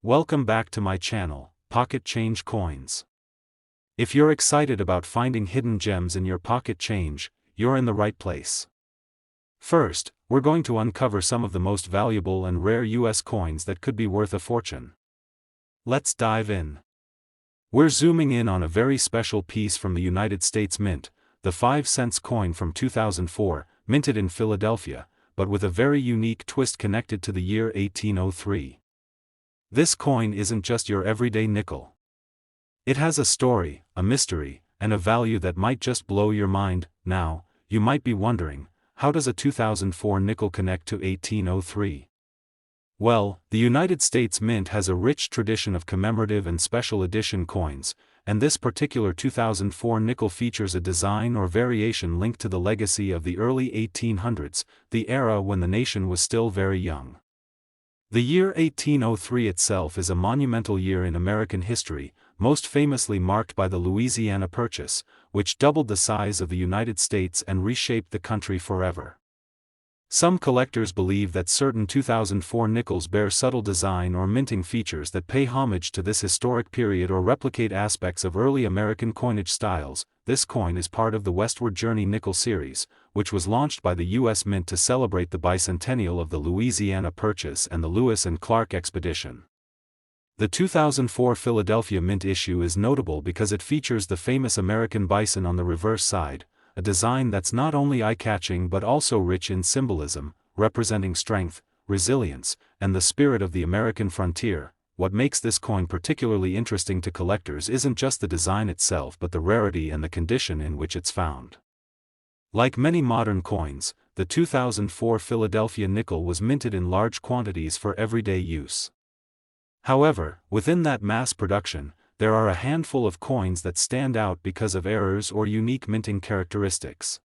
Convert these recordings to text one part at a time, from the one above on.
Welcome back to my channel, Pocket Change Coins. If you're excited about finding hidden gems in your pocket change, you're in the right place. First, we're going to uncover some of the most valuable and rare US coins that could be worth a fortune. Let's dive in. We're zooming in on a very special piece from the United States Mint, the 5-cent coin from 2004, minted in Philadelphia, but with a very unique twist connected to the year 1803. This coin isn't just your everyday nickel. It has a story, a mystery, and a value that might just blow your mind. Now, you might be wondering, how does a 2004 nickel connect to 1803? Well, the United States Mint has a rich tradition of commemorative and special edition coins, and this particular 2004 nickel features a design or variation linked to the legacy of the early 1800s, the era when the nation was still very young. The year 1803 itself is a monumental year in American history, most famously marked by the Louisiana Purchase, which doubled the size of the United States and reshaped the country forever. Some collectors believe that certain 2004 nickels bear subtle design or minting features that pay homage to this historic period or replicate aspects of early American coinage styles. This coin is part of the Westward Journey nickel series, which was launched by the U.S. Mint to celebrate the bicentennial of the Louisiana Purchase and the Lewis and Clark Expedition. The 2004 Philadelphia Mint issue is notable because it features the famous American bison on the reverse side, a design that's not only eye-catching but also rich in symbolism, representing strength, resilience, and the spirit of the American frontier. What makes this coin particularly interesting to collectors isn't just the design itself but the rarity and the condition in which it's found. Like many modern coins, the 2004 Philadelphia nickel was minted in large quantities for everyday use. However, within that mass production, there are a handful of coins that stand out because of errors or unique minting characteristics.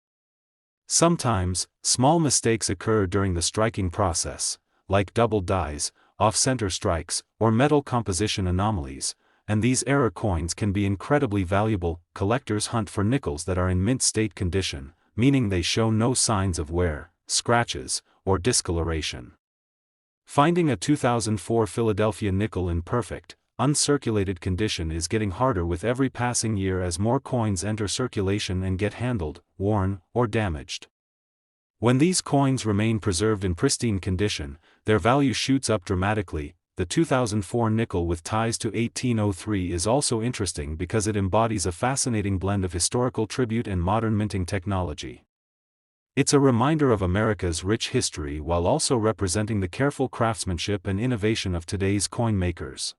Sometimes, small mistakes occur during the striking process, like double dies, off-center strikes, or metal composition anomalies, and these error coins can be incredibly valuable. Collectors hunt for nickels that are in mint state condition, meaning they show no signs of wear, scratches, or discoloration. Finding a 2004 Philadelphia nickel in perfect, uncirculated condition is getting harder with every passing year as more coins enter circulation and get handled, worn, or damaged. When these coins remain preserved in pristine condition, their value shoots up dramatically. The 2004 nickel with ties to 1803 is also interesting because it embodies a fascinating blend of historical tribute and modern minting technology. It's a reminder of America's rich history while also representing the careful craftsmanship and innovation of today's coin makers.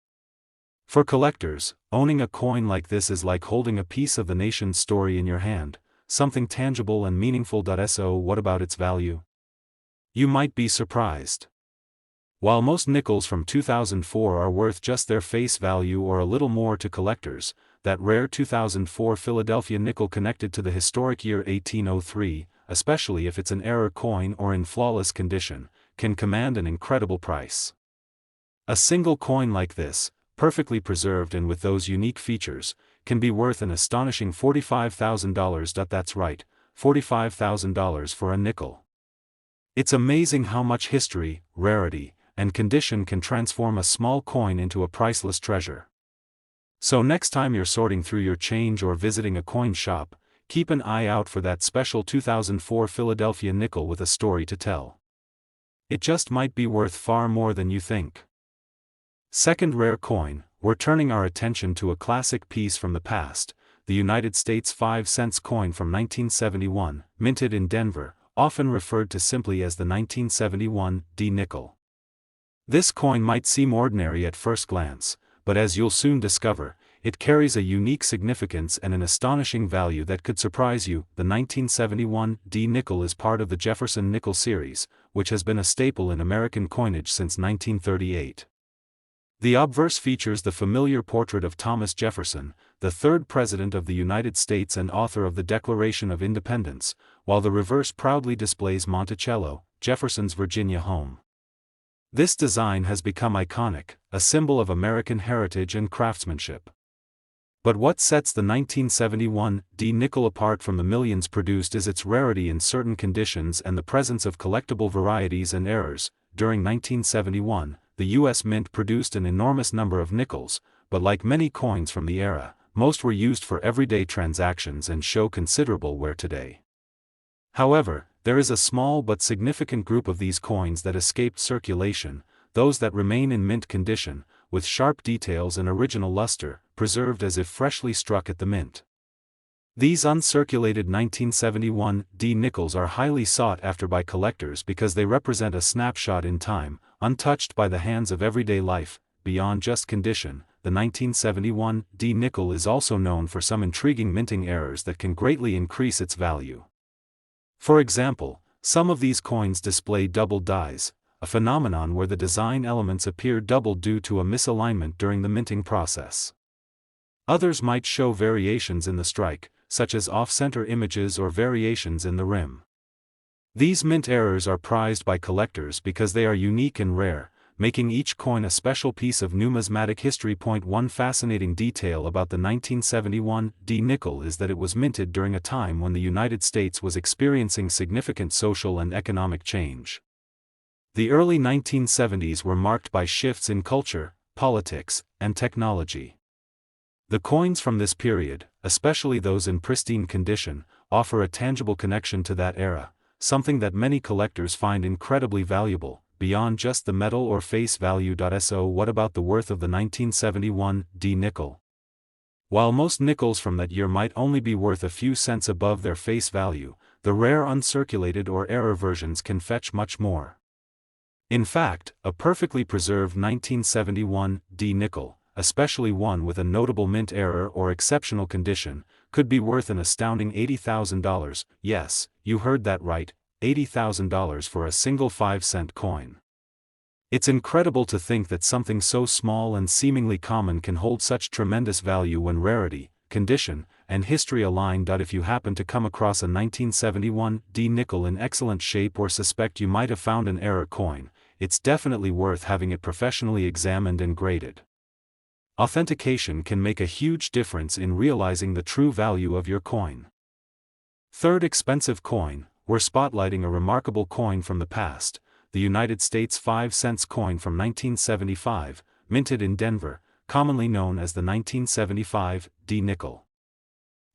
For collectors, owning a coin like this is like holding a piece of the nation's story in your hand, something tangible and meaningful. So what about its value? You might be surprised. While most nickels from 2004 are worth just their face value or a little more to collectors, that rare 2004 Philadelphia nickel connected to the historic year 1803, especially if it's an error coin or in flawless condition, can command an incredible price. A single coin like this, perfectly preserved and with those unique features, can be worth an astonishing $45,000. That's right, $45,000 for a nickel. It's amazing how much history, rarity, and condition can transform a small coin into a priceless treasure. So next time you're sorting through your change or visiting a coin shop, keep an eye out for that special 2004 Philadelphia nickel with a story to tell. It just might be worth far more than you think. Second rare coin, we're turning our attention to a classic piece from the past, the United States 5-cent coin from 1971, minted in Denver, often referred to simply as the 1971 D nickel. This coin might seem ordinary at first glance, but as you'll soon discover, it carries a unique significance and an astonishing value that could surprise you. The 1971 D nickel is part of the Jefferson nickel series, which has been a staple in American coinage since 1938. The obverse features the familiar portrait of Thomas Jefferson, the third President of the United States and author of the Declaration of Independence, while the reverse proudly displays Monticello, Jefferson's Virginia home. This design has become iconic, a symbol of American heritage and craftsmanship. But what sets the 1971 D nickel apart from the millions produced is its rarity in certain conditions and the presence of collectible varieties and errors. During 1971, the U.S. Mint produced an enormous number of nickels, but like many coins from the era, most were used for everyday transactions and show considerable wear today. However, there is a small but significant group of these coins that escaped circulation, those that remain in mint condition, with sharp details and original luster, preserved as if freshly struck at the mint. These uncirculated 1971D nickels are highly sought after by collectors because they represent a snapshot in time, untouched by the hands of everyday life. Beyond just condition, the 1971D nickel is also known for some intriguing minting errors that can greatly increase its value. For example, some of these coins display double dies, a phenomenon where the design elements appear doubled due to a misalignment during the minting process. Others might show variations in the strike, such as off-center images or variations in the rim. These mint errors are prized by collectors because they are unique and rare, making each coin a special piece of numismatic history. One fascinating detail about the 1971D nickel is that it was minted during a time when the United States was experiencing significant social and economic change. The early 1970s were marked by shifts in culture, politics, and technology. The coins from this period, especially those in pristine condition, offer a tangible connection to that era, something that many collectors find incredibly valuable, beyond just the metal or face value. So what about the worth of the 1971D nickel? While most nickels from that year might only be worth a few cents above their face value, the rare uncirculated or error versions can fetch much more. In fact, a perfectly preserved 1971D nickel, especially one with a notable mint error or exceptional condition, could be worth an astounding $80,000. Yes, you heard that right, $80,000 for a single 5-cent coin. It's incredible to think that something so small and seemingly common can hold such tremendous value when rarity, condition, and history align. If you happen to come across a 1971D nickel in excellent shape or suspect you might have found an error coin, it's definitely worth having it professionally examined and graded. Authentication can make a huge difference in realizing the true value of your coin. Third expensive coin, we're spotlighting a remarkable coin from the past, the United States 5-cent coin from 1975, minted in Denver, commonly known as the 1975D nickel.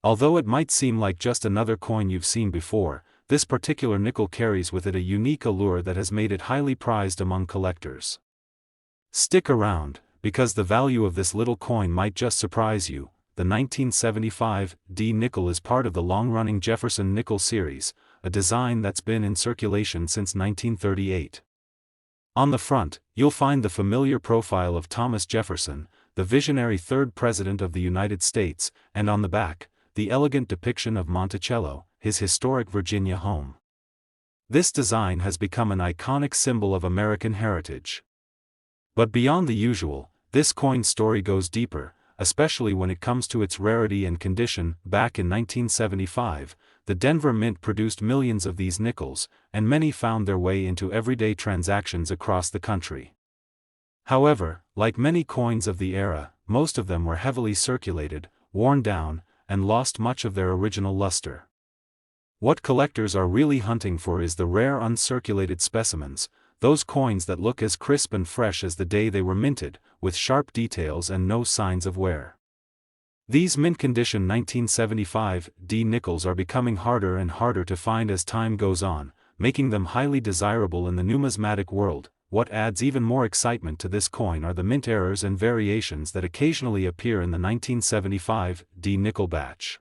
Although it might seem like just another coin you've seen before, this particular nickel carries with it a unique allure that has made it highly prized among collectors. Stick around, because the value of this little coin might just surprise you. The 1975D nickel is part of the long-running Jefferson nickel series, a design that's been in circulation since 1938. On the front, you'll find the familiar profile of Thomas Jefferson, the visionary third president of the United States, and on the back, the elegant depiction of Monticello, his historic Virginia home. This design has become an iconic symbol of American heritage. But beyond the usual, this coin's story goes deeper, especially when it comes to its rarity and condition. Back in 1975, the Denver Mint produced millions of these nickels, and many found their way into everyday transactions across the country. However, like many coins of the era, most of them were heavily circulated, worn down, and lost much of their original luster. What collectors are really hunting for is the rare uncirculated specimens, those coins that look as crisp and fresh as the day they were minted, with sharp details and no signs of wear. These mint-condition 1975D nickels are becoming harder and harder to find as time goes on, making them highly desirable in the numismatic world. What adds even more excitement to this coin are the mint errors and variations that occasionally appear in the 1975D nickel batch.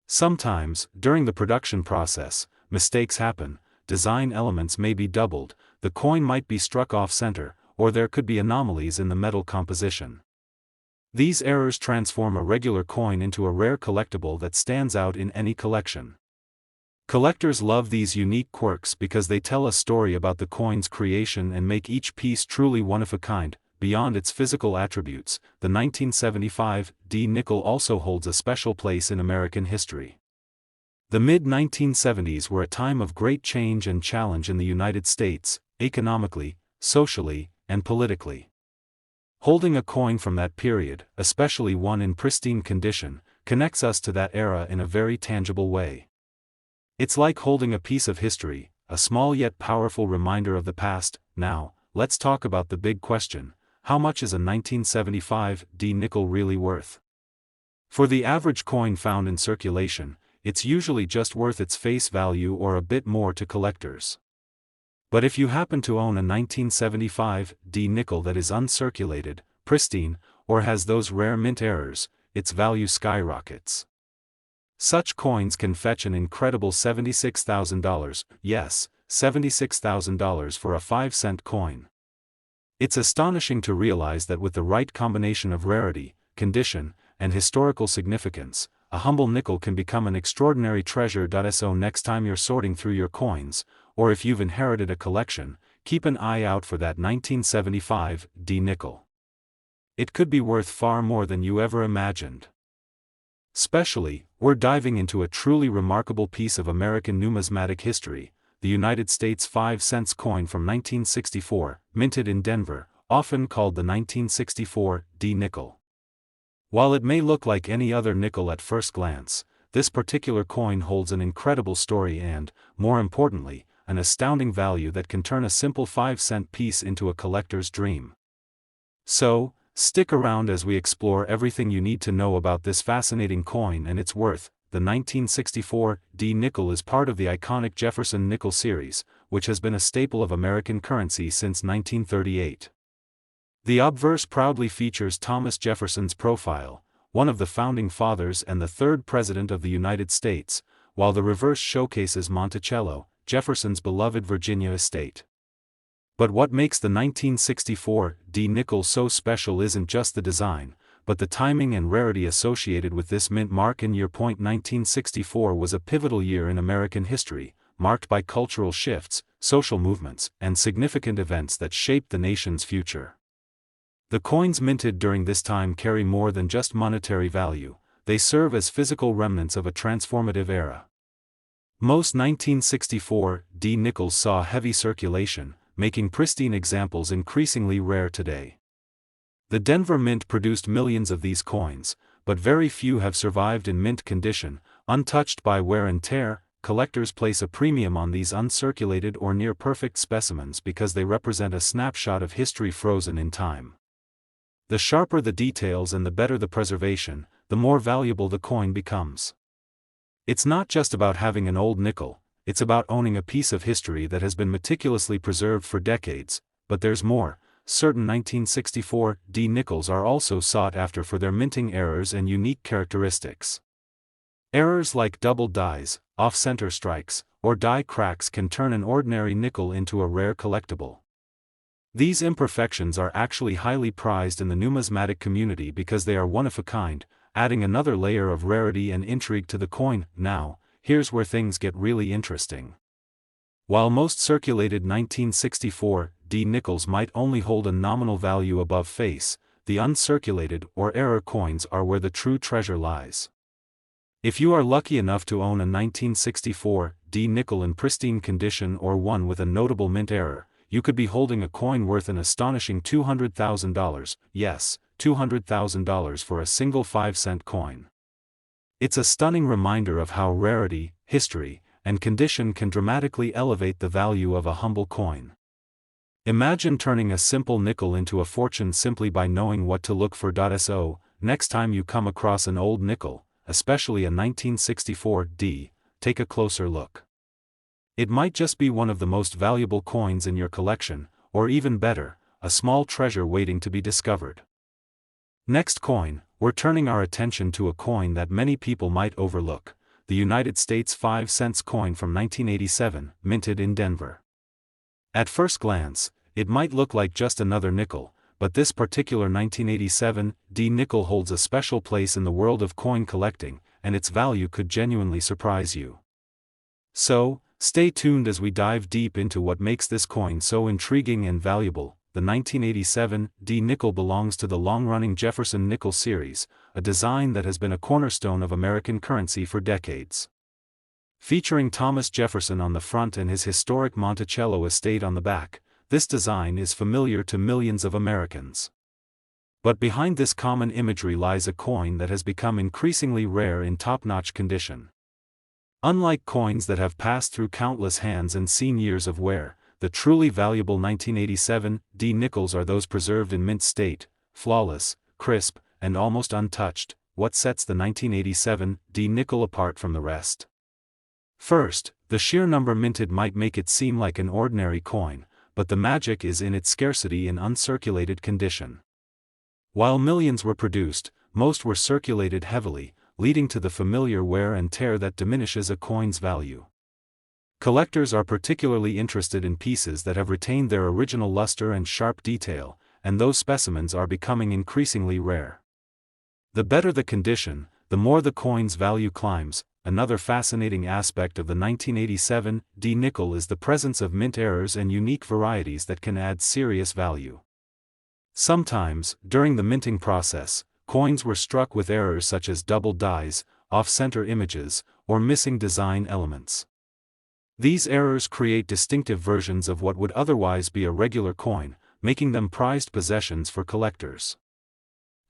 Sometimes, during the production process, mistakes happen, design elements may be doubled, the coin might be struck off-center, or there could be anomalies in the metal composition. These errors transform a regular coin into a rare collectible that stands out in any collection. Collectors love these unique quirks because they tell a story about the coin's creation and make each piece truly one of a kind. Beyond its physical attributes, the 1975D nickel also holds a special place in American history. The mid-1970s were a time of great change and challenge in the United States, economically, socially, and politically. Holding a coin from that period, especially one in pristine condition, connects us to that era in a very tangible way. It's like holding a piece of history, a small yet powerful reminder of the past. Now, let's talk about the big question: how much is a 1975 D nickel really worth? For the average coin found in circulation, it's usually just worth its face value or a bit more to collectors. But if you happen to own a 1975 D nickel that is uncirculated, pristine, or has those rare mint errors, its value skyrockets. Such coins can fetch an incredible $76,000, yes, $76,000 for a 5-cent coin. It's astonishing to realize that with the right combination of rarity, condition, and historical significance, a humble nickel can become an extraordinary treasure. So next time you're sorting through your coins, or if you've inherited a collection, keep an eye out for that 1975 D nickel. It could be worth far more than you ever imagined. Especially, we're diving into a truly remarkable piece of American numismatic history, the United States 5-cent coin from 1964, minted in Denver, often called the 1964 D nickel. While it may look like any other nickel at first glance, this particular coin holds an incredible story and, more importantly, an astounding value that can turn a simple 5-cent piece into a collector's dream. So, stick around as we explore everything you need to know about this fascinating coin and its worth. The 1964 D nickel is part of the iconic Jefferson nickel series, which has been a staple of American currency since 1938. The obverse proudly features Thomas Jefferson's profile, one of the founding fathers and the third president of the United States, while the reverse showcases Monticello, Jefferson's beloved Virginia estate. But what makes the 1964 D nickel so special isn't just the design, but the timing and rarity associated with this mint mark. In year. 1964 was a pivotal year in American history, marked by cultural shifts, social movements, and significant events that shaped the nation's future. The coins minted during this time carry more than just monetary value, they serve as physical remnants of a transformative era. Most 1964 D nickels saw heavy circulation, making pristine examples increasingly rare today. The Denver Mint produced millions of these coins, but very few have survived in mint condition, untouched by wear and tear. Collectors place a premium on these uncirculated or near-perfect specimens because they represent a snapshot of history frozen in time. The sharper the details and the better the preservation, the more valuable the coin becomes. It's not just about having an old nickel, it's about owning a piece of history that has been meticulously preserved for decades. But there's more. Certain 1964 D nickels are also sought after for their minting errors and unique characteristics. Errors like double dies, off-center strikes, or die cracks can turn an ordinary nickel into a rare collectible. These imperfections are actually highly prized in the numismatic community because they are one of a kind, adding another layer of rarity and intrigue to the coin. Now, here's where things get really interesting. While most circulated 1964 D nickels might only hold a nominal value above face, the uncirculated or error coins are where the true treasure lies. If you are lucky enough to own a 1964 D nickel in pristine condition or one with a notable mint error, you could be holding a coin worth an astonishing $200,000, yes, $200,000 for a single 5-cent coin. It's a stunning reminder of how rarity, history, and condition can dramatically elevate the value of a humble coin. Imagine turning a simple nickel into a fortune simply by knowing what to look for. So, next time you come across an old nickel, especially a 1964 D, take a closer look. It might just be one of the most valuable coins in your collection, or even better, a small treasure waiting to be discovered. Next coin, we're turning our attention to a coin that many people might overlook, the United States 5-cent coin from 1987, minted in Denver. At first glance, it might look like just another nickel, but this particular 1987 D nickel holds a special place in the world of coin collecting, and its value could genuinely surprise you. So, stay tuned as we dive deep into what makes this coin so intriguing and valuable. The 1987 D nickel belongs to the long-running Jefferson nickel series, a design that has been a cornerstone of American currency for decades. Featuring Thomas Jefferson on the front and his historic Monticello estate on the back, this design is familiar to millions of Americans. But behind this common imagery lies a coin that has become increasingly rare in top-notch condition. Unlike coins that have passed through countless hands and seen years of wear, the truly valuable 1987 D nickels are those preserved in mint state, flawless, crisp, and almost untouched. What sets the 1987 D nickel apart from the rest? First, the sheer number minted might make it seem like an ordinary coin, but the magic is in its scarcity in uncirculated condition. While millions were produced, most were circulated heavily, leading to the familiar wear and tear that diminishes a coin's value. Collectors are particularly interested in pieces that have retained their original luster and sharp detail, and those specimens are becoming increasingly rare. The better the condition, the more the coin's value climbs. Another fascinating aspect of the 1987 D nickel is the presence of mint errors and unique varieties that can add serious value. Sometimes, during the minting process, coins were struck with errors such as double dies, off-center images, or missing design elements. These errors create distinctive versions of what would otherwise be a regular coin, making them prized possessions for collectors.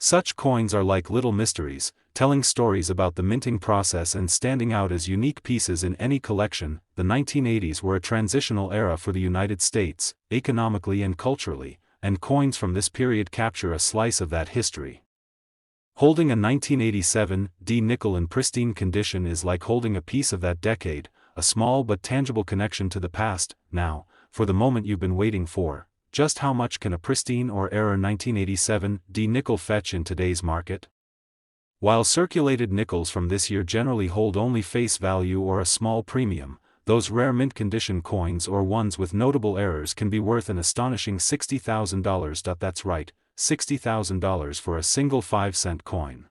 Such coins are like little mysteries, telling stories about the minting process and standing out as unique pieces in any collection. The 1980s were a transitional era for the United States, economically and culturally, and coins from this period capture a slice of that history. Holding a 1987 D nickel in pristine condition is like holding a piece of that decade, a small but tangible connection to the past. Now, for the moment you've been waiting for. Just how much can a pristine or error 1987 D nickel fetch in today's market? While circulated nickels from this year generally hold only face value or a small premium, those rare mint condition coins or ones with notable errors can be worth an astonishing $60,000. That's right, $60,000 for a single 5-cent coin.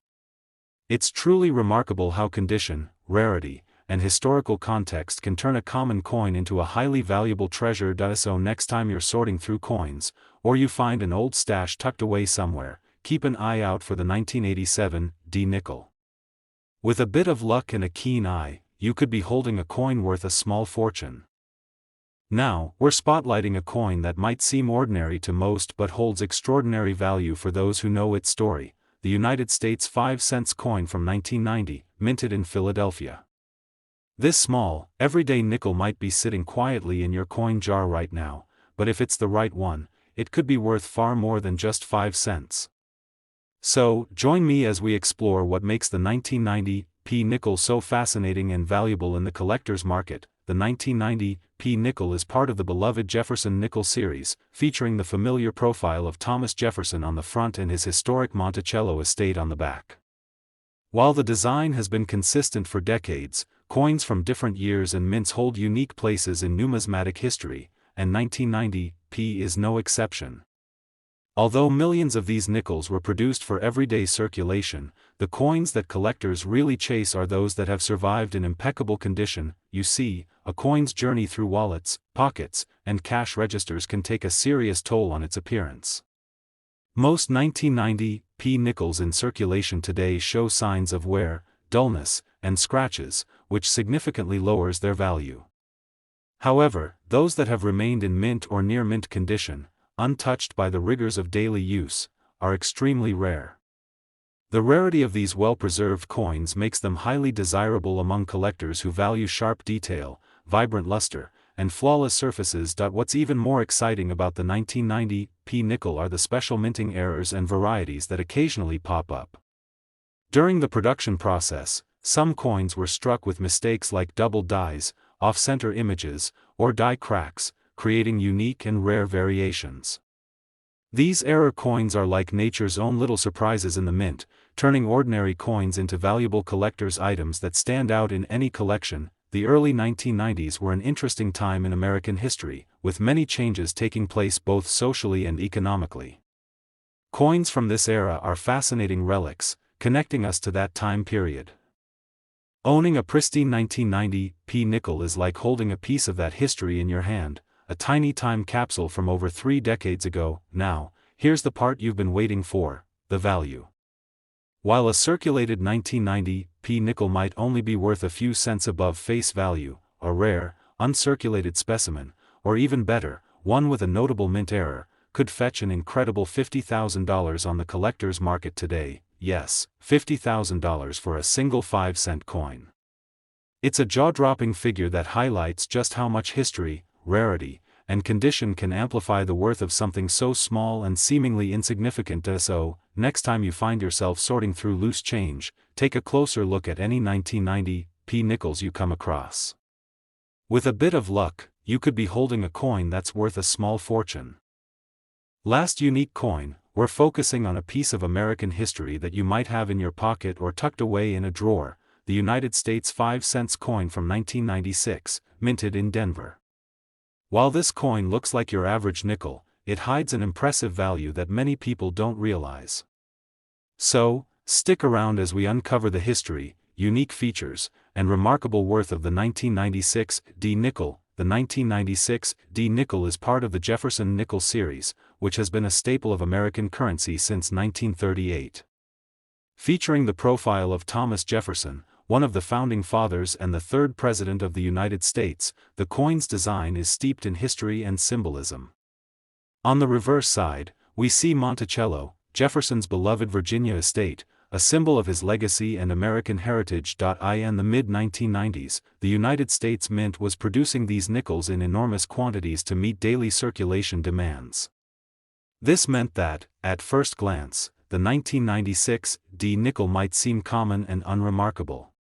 It's truly remarkable how condition, rarity, and historical context can turn a common coin into a highly valuable treasure. So next time you're sorting through coins, or you find an old stash tucked away somewhere, keep an eye out for the 1987 D nickel. With a bit of luck and a keen eye, you could be holding a coin worth a small fortune. Now, we're spotlighting a coin that might seem ordinary to most but holds extraordinary value for those who know its story, the United States 5-cent coin from 1990, minted in Philadelphia. This small, everyday nickel might be sitting quietly in your coin jar right now, but if it's the right one, it could be worth far more than just 5 cents. So, join me as we explore what makes the 1990 P nickel so fascinating and valuable in the collector's market. The 1990 P nickel is part of the beloved Jefferson nickel series, featuring the familiar profile of Thomas Jefferson on the front and his historic Monticello estate on the back. While the design has been consistent for decades, coins from different years and mints hold unique places in numismatic history, and 1990 P is no exception. Although millions of these nickels were produced for everyday circulation, the coins that collectors really chase are those that have survived in impeccable condition. You see, a coin's journey through wallets, pockets, and cash registers can take a serious toll on its appearance. Most 1990 P nickels in circulation today show signs of wear, dullness, and scratches, which significantly lowers their value. However, those that have remained in mint or near mint condition, untouched by the rigors of daily use, are extremely rare. The rarity of these well-preserved coins makes them highly desirable among collectors who value sharp detail, vibrant luster, and flawless surfaces. What's even more exciting about the 1990 P nickel are the special minting errors and varieties that occasionally pop up. During the production process, some coins were struck with mistakes like double dies, off-center images, or die cracks, creating unique and rare variations. These error coins are like nature's own little surprises in the mint, turning ordinary coins into valuable collector's items that stand out in any collection. The early 1990s were an interesting time in American history, with many changes taking place both socially and economically. Coins from this era are fascinating relics, connecting us to that time period. Owning a pristine 1990 P nickel is like holding a piece of that history in your hand, a tiny time capsule from over 3 decades ago. Now, here's the part you've been waiting for, the value. While a circulated 1990 P nickel might only be worth a few cents above face value, a rare, uncirculated specimen, or even better, one with a notable mint error, could fetch an incredible $50,000 on the collector's market today. Yes, $50,000 for a single 5-cent coin. It's a jaw-dropping figure that highlights just how much history, rarity, and condition can amplify the worth of something so small and seemingly insignificant. So, next time you find yourself sorting through loose change, take a closer look at any 1990 p nickels you come across. With a bit of luck, you could be holding a coin that's worth a small fortune. Last unique coin, we're focusing on a piece of American history that you might have in your pocket or tucked away in a drawer, the United States 5-cent coin from 1996, minted in Denver. While this coin looks like your average nickel, it hides an impressive value that many people don't realize. So, stick around as we uncover the history, unique features, and remarkable worth of the 1996 D nickel. The 1996 D nickel is part of the Jefferson nickel series, which has been a staple of American currency since 1938. Featuring the profile of Thomas Jefferson, one of the founding fathers and the third president of the United States, the coin's design is steeped in history and symbolism. On the reverse side, we see Monticello, Jefferson's beloved Virginia estate, a symbol of his legacy and American heritage. In the mid-1990s, the United States Mint was producing these nickels in enormous quantities to meet daily circulation demands. This meant that, at first glance, the 1996 D nickel might seem common and unremarkable.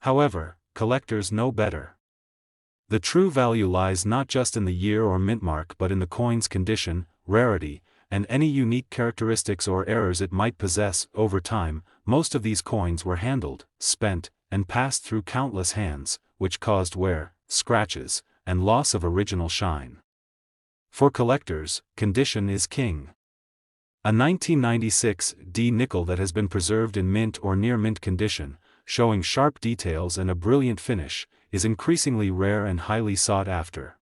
However, collectors know better. The true value lies not just in the year or mint mark but in the coin's condition, rarity, and any unique characteristics or errors it might possess. Over time, most of these coins were handled, spent, and passed through countless hands, which caused wear, scratches, and loss of original shine. For collectors, condition is king. A 1996 D nickel that has been preserved in mint or near mint condition, showing sharp details and a brilliant finish, is increasingly rare and highly sought after.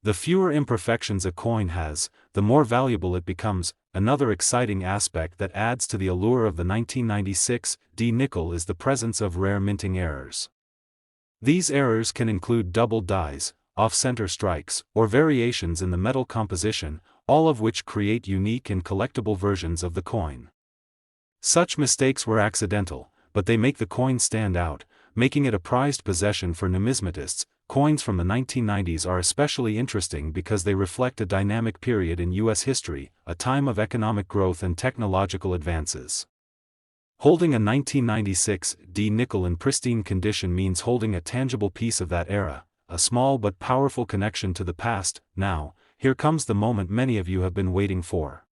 The fewer imperfections a coin has, the more valuable it becomes. Another exciting aspect that adds to the allure of the 1996 D nickel is the presence of rare minting errors. These errors can include double dies, off-center strikes, or variations in the metal composition, all of which create unique and collectible versions of the coin. Such mistakes were accidental, but they make the coin stand out, making it a prized possession for numismatists. Coins from the 1990s are especially interesting because they reflect a dynamic period in U.S. history, a time of economic growth and technological advances. Holding a 1996 D nickel in pristine condition means holding a tangible piece of that era, a small but powerful connection to the past. Now, here comes the moment many of you have been waiting for.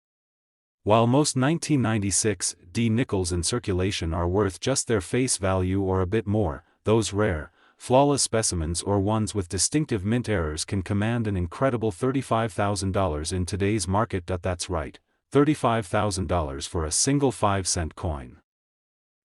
While most 1996 D nickels in circulation are worth just their face value or a bit more, those rare, flawless specimens or ones with distinctive mint errors can command an incredible $35,000 in today's market. That's right, $35,000 for a single 5-cent coin.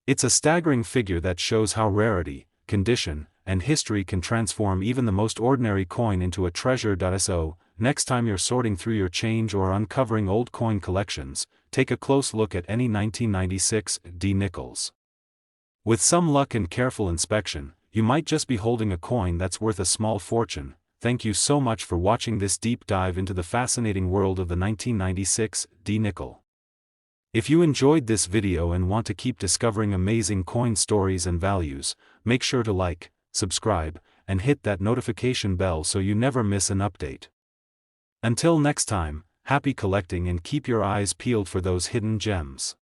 It's a staggering figure that shows how rarity, condition, and history can transform even the most ordinary coin into a treasure. So, next time you're sorting through your change or uncovering old coin collections, take a close look at any 1996 D nickels. With some luck and careful inspection, you might just be holding a coin that's worth a small fortune. Thank you so much for watching this deep dive into the fascinating world of the 1996 D nickel. If you enjoyed this video and want to keep discovering amazing coin stories and values, make sure to like, subscribe, and hit that notification bell so you never miss an update. Until next time, happy collecting and keep your eyes peeled for those hidden gems.